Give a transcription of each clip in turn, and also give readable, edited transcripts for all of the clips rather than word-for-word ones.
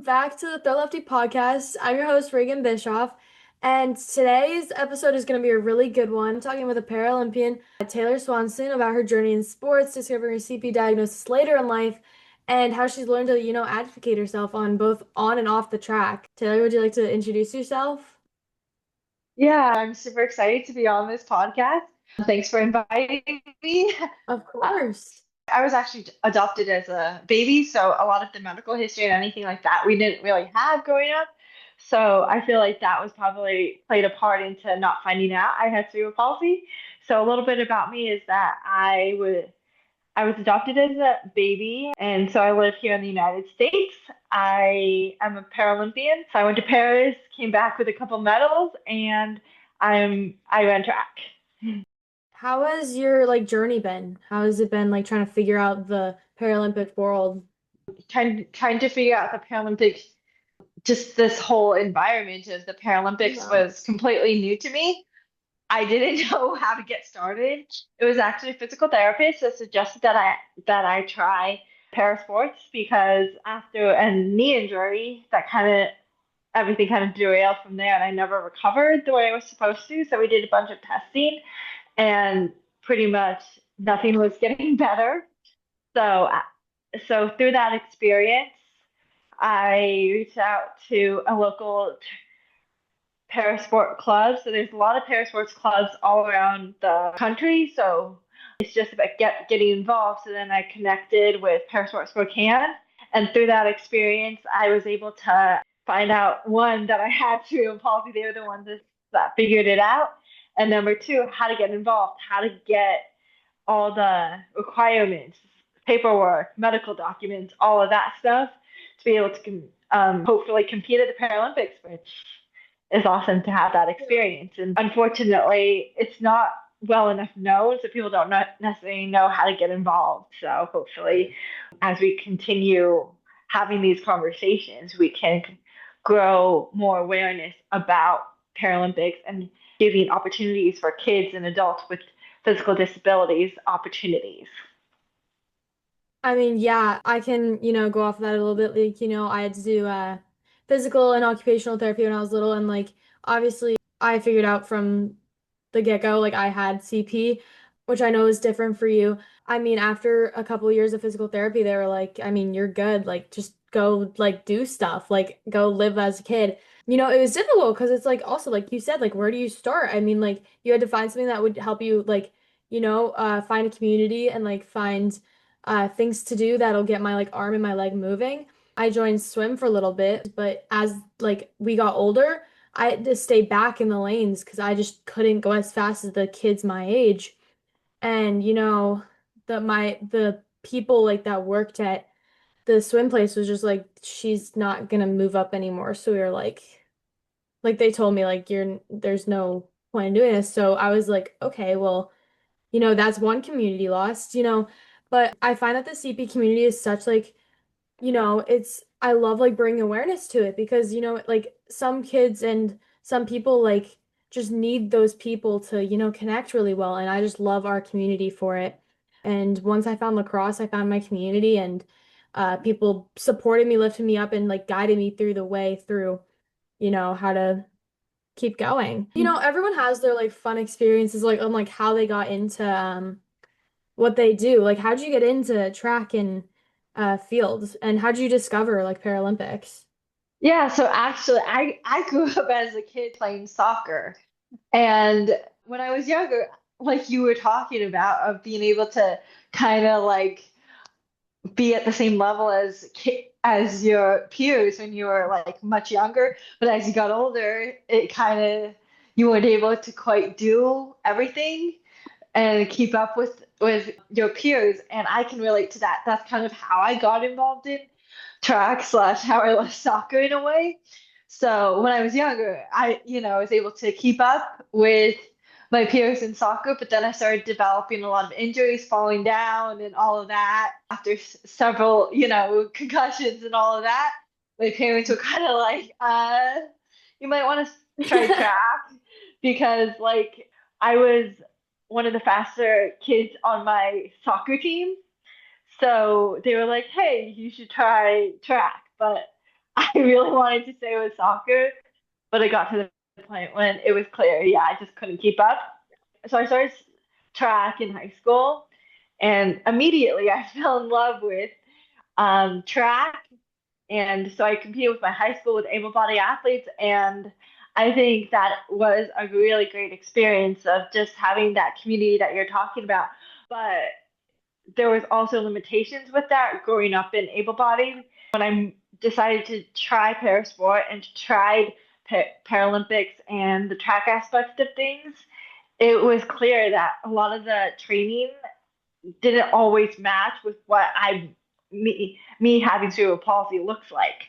back to the Throw Leftie Podcast. I'm your host, Reagan Bischoff, and today's episode is going to be a really good one. I'm talking with a Paralympian, Taylor Swanson, about her journey in sports, discovering her CP diagnosis later in life, and how she's learned to, advocate herself on both on and off the track. Taylor, would you like to introduce yourself? Yeah, I'm super excited to be on this podcast. Thanks for inviting me. Of Uh, course. I was actually adopted as a baby, so a lot of the medical history and anything like that we didn't really have growing up. So I feel like that was probably played a part into not finding out I had cerebral palsy. So a little bit about me is that I was adopted as a baby, and so I live here in the United States. I am a Paralympian, so I went to Paris, came back with a couple medals, and I ran track. How has your journey been? How has it been trying to figure out the Paralympic world? Trying to figure out the Paralympics, just this whole environment of the Paralympics Yeah. was completely new to me. I didn't know how to get started. It was actually a physical therapist that suggested that I try para sports because after a knee injury, that kind of everything kind of derailed from there, and I never recovered the way I was supposed to. So we did a bunch of testing, and pretty much nothing was getting better. So so through that experience, I reached out to a local parasport club. So there's a lot of parasports clubs all around the country. So it's just about getting involved. So then I connected with Parasport Spokane. And through that experience, I was able to find out one, that I had cerebral palsy. They were the ones that figured it out. And number two, how to get involved, how to get all the requirements, paperwork, medical documents, all of that stuff to be able to hopefully compete at the Paralympics, which is awesome to have that experience. And unfortunately, it's not well enough known, so people don't necessarily know how to get involved. So hopefully, as we continue having these conversations, we can grow more awareness about Paralympics and giving opportunities for kids and adults with physical disabilities opportunities. I mean, yeah, I can, go off of that a little bit. I had to do physical and occupational therapy when I was little, and obviously I figured out from the get-go, I had CP, which I know is different for you. I mean, after a couple years of physical therapy, they were like, I mean, you're good. Just go do stuff, go live as a kid. It was difficult because it's also like you said, where do you start? I mean, you had to find something that would help you find a community and find things to do that'll get my arm and my leg moving. I joined swim for a little bit, but as we got older, I had to stay back in the lanes because I just couldn't go as fast as the kids my age. And the people that worked at the swim place was just like, she's not gonna move up anymore. So we were like they told me there's no point in doing this. So I was like, okay, well, that's one community lost. But I find that the CP community is such it's I love bringing awareness to it because some kids and some people just need those people to connect really well, and I just love our community for it. And once I found lacrosse, I found my community, and people supported me, lifted me up, and guided me through the way through how to keep going. Everyone has their fun experiences on how they got into what they do. How'd you get into track and fields, and how'd you discover Paralympics? Yeah, so actually, I grew up as a kid playing soccer. And when I was younger, like you were talking about, of being able to kind of be at the same level as your peers when you were much younger, but as you got older, it kind of you weren't able to quite do everything and keep up with your peers. And I can relate to that. That's kind of how I got involved in track slash how I love soccer in a way. So when I was younger, was able to keep up with my peers in soccer, but then I started developing a lot of injuries, falling down and all of that. After several, concussions and all of that, my parents were kind of like, you might want to try track because I was one of the faster kids on my soccer team. So they were like, hey, you should try track. But I really wanted to say it was soccer, but it got to the point when it was clear, yeah, I just couldn't keep up. So I started track in high school, and immediately I fell in love with track. And so I competed with my high school with able-bodied athletes, and I think that was a really great experience of just having that community that you're talking about. But there was also limitations with that growing up in able-bodied. When I decided to try parasport and tried Paralympics and the track aspect of things, it was clear that a lot of the training didn't always match with what me having cerebral palsy looks like.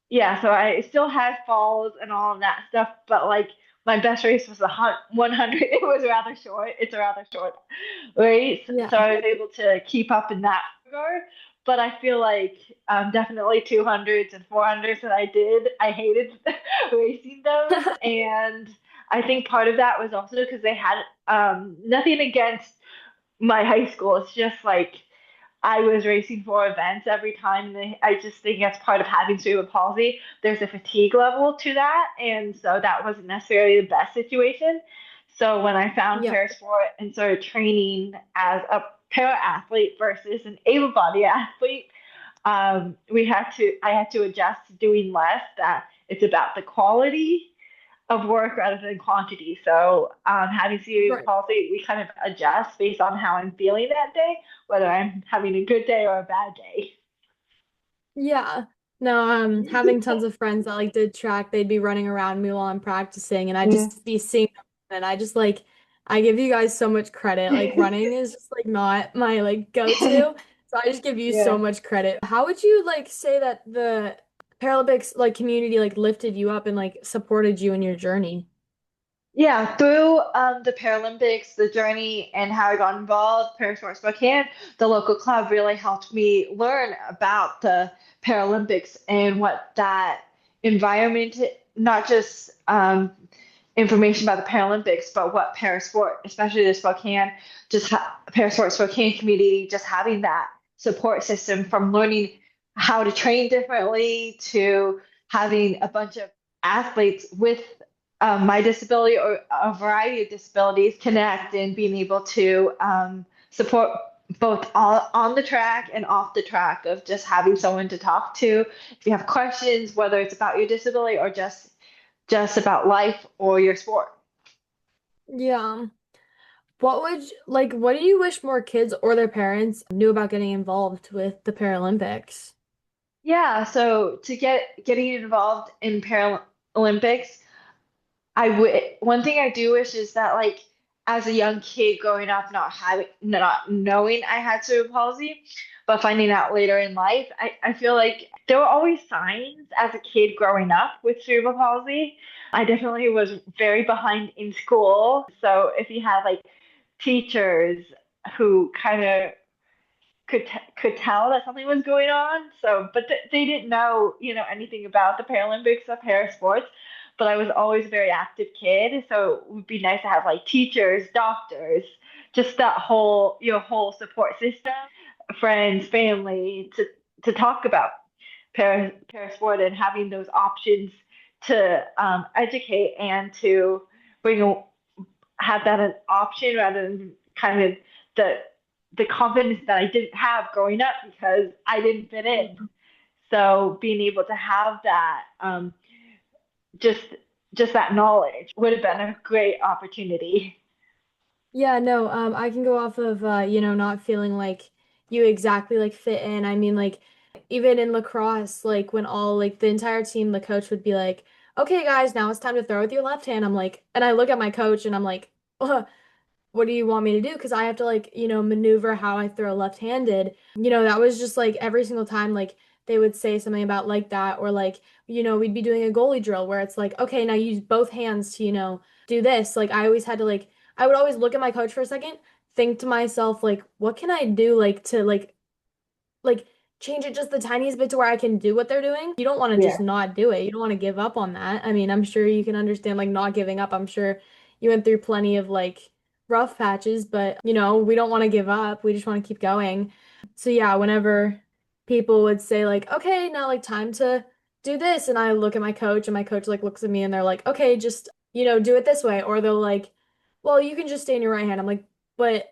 Yeah, so I still had falls and all of that stuff, but like my best race was 100. It was rather short. It's a rather short race, Yeah. so I was able to keep up in that regard. But I feel like definitely 200s and 400s that I did, I hated racing those, and I think part of that was also because they had nothing against my high school. It's just like I was racing for events every time. And I just think that's part of having cerebral palsy. There's a fatigue level to that. And so that wasn't necessarily the best situation. So when I found Yeah. parasport and started training as a para athlete versus an able bodied athlete, I had to adjust to doing less, that it's about the quality of work rather than quantity. So having cerebral Right. palsy, we kind of adjust based on how I'm feeling that day, whether I'm having a good day or a bad day. Yeah. No, having tons of friends that like did track, they'd be running around me while I'm practicing and I'd Yeah. just be seeing them and I just like I give you guys so much credit. Like running is just like not my like go-to. So I just give you so Yeah. much credit. How would you like say that the Paralympics like community like lifted you up and like supported you in your journey? Yeah, through the Paralympics, the journey and how I got involved, Parasport Spokane, the local club really helped me learn about the Paralympics and what that environment, not just information about the Paralympics, but what Parasport, especially the Spokane, Parasport Spokane community, just having that support system from learning how to train differently to having a bunch of athletes with my disability or a variety of disabilities connect and being able to support both on the track and off the track of just having someone to talk to if you have questions, whether it's about your disability or just about life or your sport. Yeah. What do you wish more kids or their parents knew about getting involved with the Paralympics? Yeah, so to getting involved in Paralympics, I would one thing I do wish is that like as a young kid growing up not knowing I had cerebral palsy, but finding out later in life, I feel like there were always signs as a kid growing up with cerebral palsy. I definitely was very behind in school. So if you had like teachers who kind of could tell that something was going on. So, but they didn't know, anything about the Paralympics or para sports. But I was always a very active kid, so it would be nice to have like teachers, doctors, just that whole support system, friends, family to talk about para sport and having those options to educate and to bring have that an option rather than kind of the the confidence that I didn't have growing up because I didn't fit in. So being able to have that just just that knowledge would have been a great opportunity. Yeah, no, I can go off of not feeling like you exactly like fit in. I mean, like even in lacrosse, like when all like the entire team, the coach would be like, "Okay, guys, now it's time to throw with your left hand." I'm like, and I look at my coach and I'm like, what do you want me to do? Because I have to like, maneuver how I throw left-handed. That was just like every single time like they would say something about like that or like, we'd be doing a goalie drill where it's like, okay, now use both hands to, do this. Like I always had to like I would always look at my coach for a second, think to myself like, what can I do like to like change it just the tiniest bit to where I can do what they're doing. You don't want to just Yeah. not do it. You don't want to give up on that. I mean, I'm sure you can understand like not giving up. I'm sure you went through plenty of like rough patches, but we don't want to give up. We just want to keep going. So yeah, whenever people would say like, okay, now like time to do this. And I look at my coach and my coach like looks at me and they're like, okay, just, do it this way. Or they're like, well, you can just stay in your right hand. I'm like, but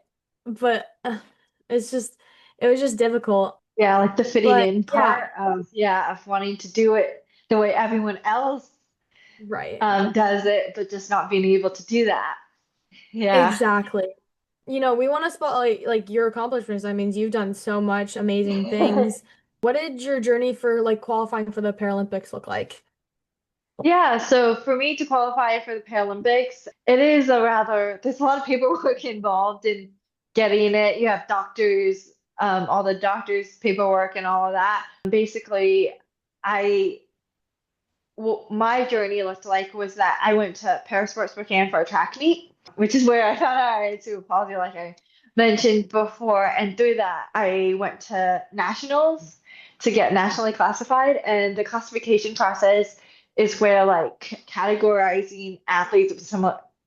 it's just, it was just difficult. Yeah, like the fitting But in yeah, part of, yeah, of wanting to do it the way everyone else right. does it, but just not being able to do that. Yeah. Exactly. We want to spotlight like your accomplishments. I mean, you've done so much amazing things. What did your journey for like qualifying for the Paralympics look like? Yeah, so for me to qualify for the Paralympics, it is there's a lot of paperwork involved in getting it. You have doctors, all the doctors' paperwork and all of that. Basically, I my journey looked like was that I went to Parasports Spokane for a track meet, which is where I found out I had cerebral palsy, like I mentioned before. And through that, I went to nationals to get nationally classified. And the classification process is where like categorizing athletes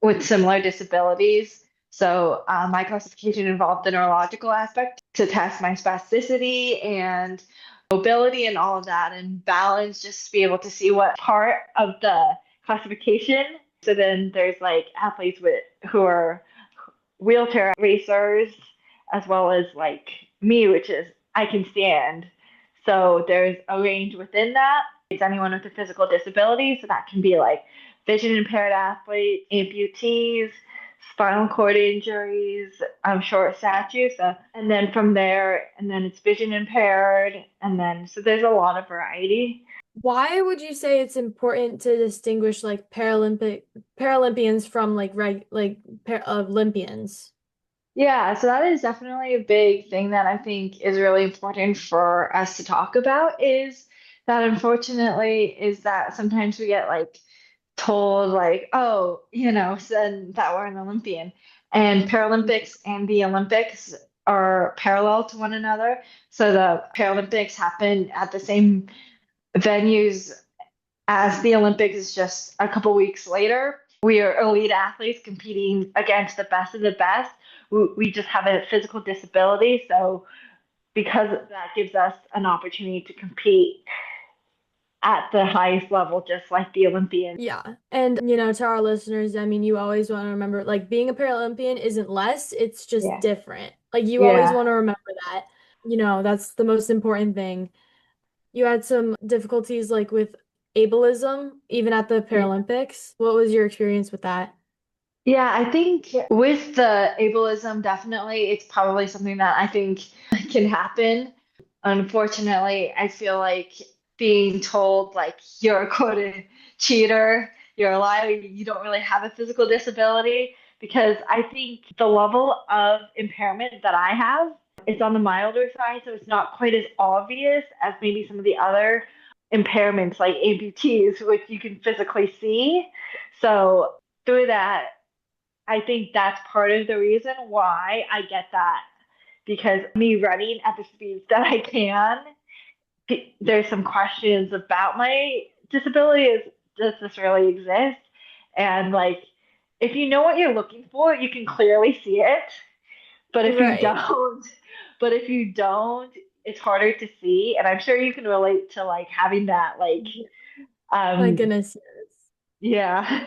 with similar disabilities. So my classification involved the neurological aspect to test my spasticity and mobility and all of that and balance just to be able to see what part of the classification. So then there's like athletes who are wheelchair racers as well as like me, which is I can stand. So there's a range within that. It's anyone with a physical disability. So that can be like vision impaired athletes, amputees, spinal cord injuries, short stature. So, and then from there, and then it's vision impaired. And then, so there's a lot of variety. Why would you say it's important to distinguish like Paralympians from like Olympians? Yeah, so that is definitely a big thing that I think is really important for us to talk about is that unfortunately is that sometimes we get like told like, oh, said that we're an Olympian. And Paralympics and the Olympics are parallel to one another. So the Paralympics happen at the same venues as the Olympics is just a couple weeks later. We are elite athletes competing against the best of the best. We just have a physical disability. So because that gives us an opportunity to compete at the highest level, just like the Olympians. Yeah. And to our listeners, I mean, you always want to remember like being a Paralympian isn't less, it's just Yeah. different. Like you always Yeah. want to remember that. That's the most important thing. You had some difficulties like with ableism, even at the Yeah. Paralympics. What was your experience with that? Yeah, I think with the ableism, definitely, it's probably something that I think can happen. Unfortunately, I feel like being told like you're a quoted cheater, you're a liar, you don't really have a physical disability, because I think the level of impairment that I have is on the milder side, so it's not quite as obvious as maybe some of the other impairments like amputees, which you can physically see. So through that, I think that's part of the reason why I get that, because me running at the speeds that I can, there's some questions about my disability. Does this really exist? And like, if you know what you're looking for, you can clearly see it. But if you Right. don't, but if you don't, it's harder to see. And I'm sure you can relate to like having that, like, My um, goodness, yes. yeah.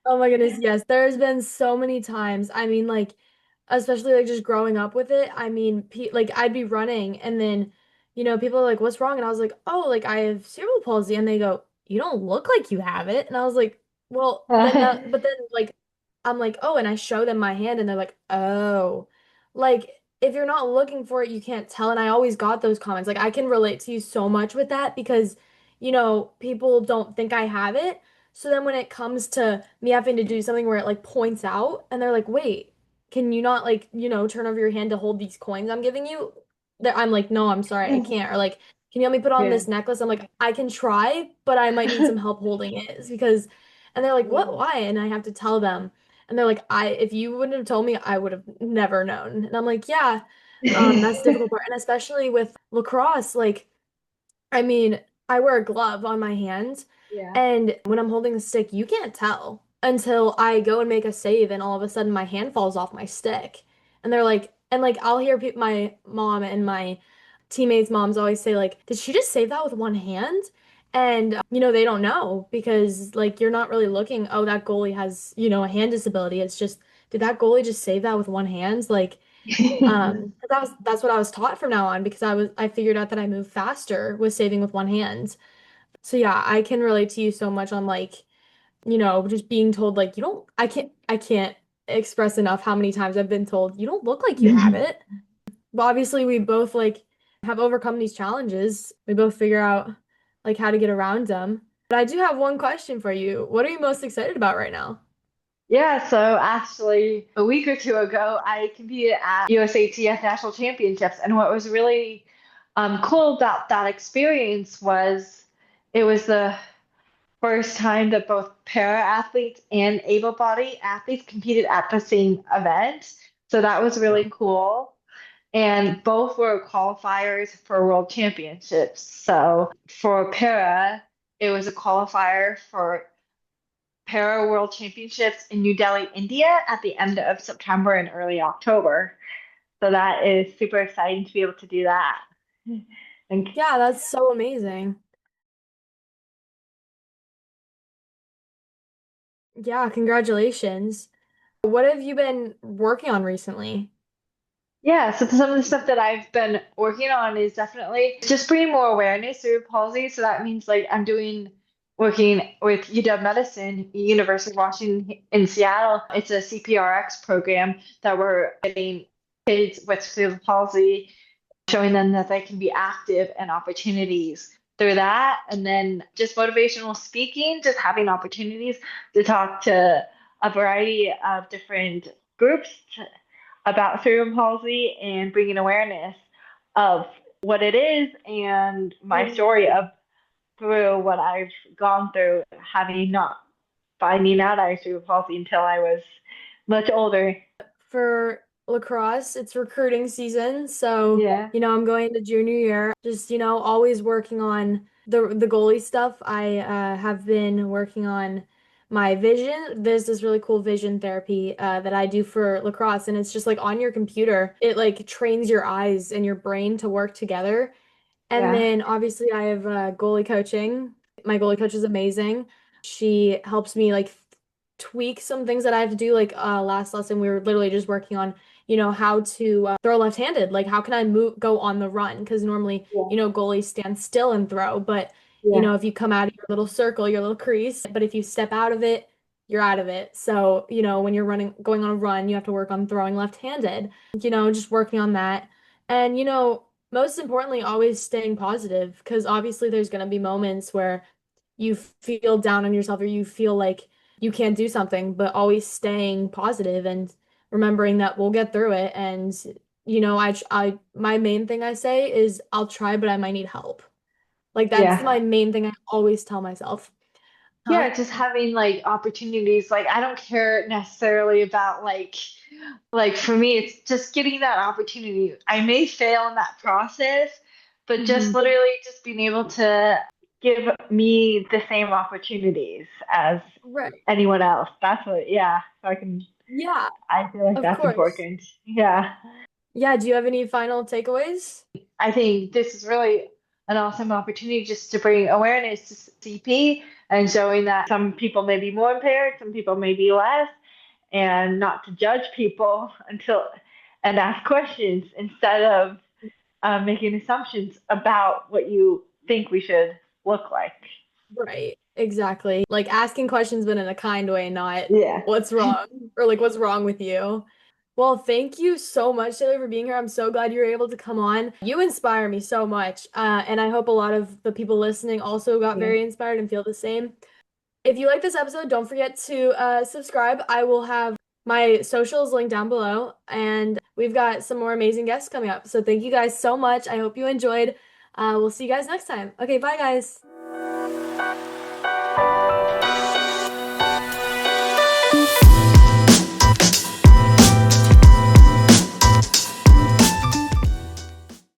Oh my goodness, yes. There's been so many times. I mean, like, especially like just growing up with it. I mean, pe like I'd be running and then, people are like, "What's wrong?" And I was like, "Oh, like I have cerebral palsy." And they go, "You don't look like you have it." And I was like, "Well, then but then like I'm like, "Oh," and I show them my hand and they're like, "Oh." Like if you're not looking for it, you can't tell. And I always got those comments. Like I can relate to you so much with that because, people don't think I have it. So then when it comes to me having to do something where it like points out and they're like, wait, can you not like, turn over your hand to hold these coins I'm giving you? I'm like, no, I'm sorry, I can't. Or like, can you help me put on Yeah. this necklace? I'm like, I can try, but I might need some help holding it. It's because, and they're like, what, why? And I have to tell them. And they're like, if you wouldn't have told me, I would have never known. And I'm like, yeah, that's the difficult part. And especially with lacrosse, like, I mean, I wear a glove on my hand, Yeah. and when I'm holding the stick, you can't tell until I go and make a save, and all of a sudden my hand falls off my stick. And they're like, and like I'll hear my mom and my teammates' moms always say, like, did she just save that with one hand? And, they don't know because like you're not really looking, oh, that goalie has, a hand disability. It's just, did that goalie just save that with one hand? Like, that's what I was taught from now on because I figured out that I move faster with saving with one hand. So yeah, I can relate to you so much on like, just being told like you don't I can't express enough how many times I've been told you don't look like you have it. But obviously we both like have overcome these challenges. We both figure out like how to get around them. But I do have one question for you. What are you most excited about right now? Yeah, so actually, a week or two ago, I competed at USATF National Championships, and what was really cool about that experience was it was the first time that both para athletes and able-bodied athletes competed at the same event. So that was really Wow. cool. And both were qualifiers for World Championships. So for para, it was a qualifier for Para World Championships in New Delhi, India at the end of September and early October. So that is super exciting to be able to do that. And Yeah, that's so amazing. Yeah, congratulations. What have you been working on recently? yeah, so some of the stuff that I've been working on is definitely just bringing more awareness through palsy. So that means like I'm doing working with UW Medicine, University of Washington in Seattle. It's a CPRX program that we're getting kids with cerebral palsy, showing them that they can be active and opportunities through that. And then just motivational speaking, just having opportunities to talk to a variety of different groups about cerebral palsy and bringing awareness of what it is and my story of through what I've gone through, having not finding out I have cerebral palsy until I was much older. For lacrosse, it's recruiting season, so Yeah, I'm going to junior year. Just always working on the goalie stuff. I have been working on my vision. There's this really cool vision therapy that I do for lacrosse, and it's just like on your computer. It like trains your eyes and your brain to work together. And yeah, then obviously I have goalie coaching. My goalie coach is amazing. She helps me like tweak some things that I have to do. Like last lesson, we were literally just working on, how to throw left-handed. Like how can I move go on the run? Because normally, yeah, goalies stand still and throw. But yeah, if you come out of your little circle, your little crease, but if you step out of it, you're out of it. So, when you're going on a run, you have to work on throwing left-handed. Just working on that. And most importantly, always staying positive because obviously there's going to be moments where you feel down on yourself or you feel like you can't do something, but always staying positive and remembering that we'll get through it. And, my main thing I say is I'll try, but I might need help. Like that's yeah. my main thing I always tell myself. Huh? Yeah, just having like opportunities. Like I don't care necessarily about like for me, it's just getting that opportunity. I may fail in that process, but just Hmm. literally just being able to give me the same opportunities as Right. anyone else. That's what, yeah. So Yeah, I feel like of that's course. important. Yeah. Yeah, do you have any final takeaways? I think this is really an awesome opportunity just to bring awareness to CP and showing that some people may be more impaired, some people may be less, and not to judge people until and ask questions instead of making assumptions about what you think we should look like. Right, exactly. Like asking questions, but in a kind way, not Yeah. what's wrong or like what's wrong with you. Well, thank you so much, Taylor, for being here. I'm so glad you were able to come on. You inspire me so much. And I hope a lot of the people listening also got Yeah. very inspired and feel the same. If you like this episode, don't forget to subscribe. I will have my socials linked down below, and we've got some more amazing guests coming up. So thank you guys so much. I hope you enjoyed. We'll see you guys next time. Okay, bye, guys.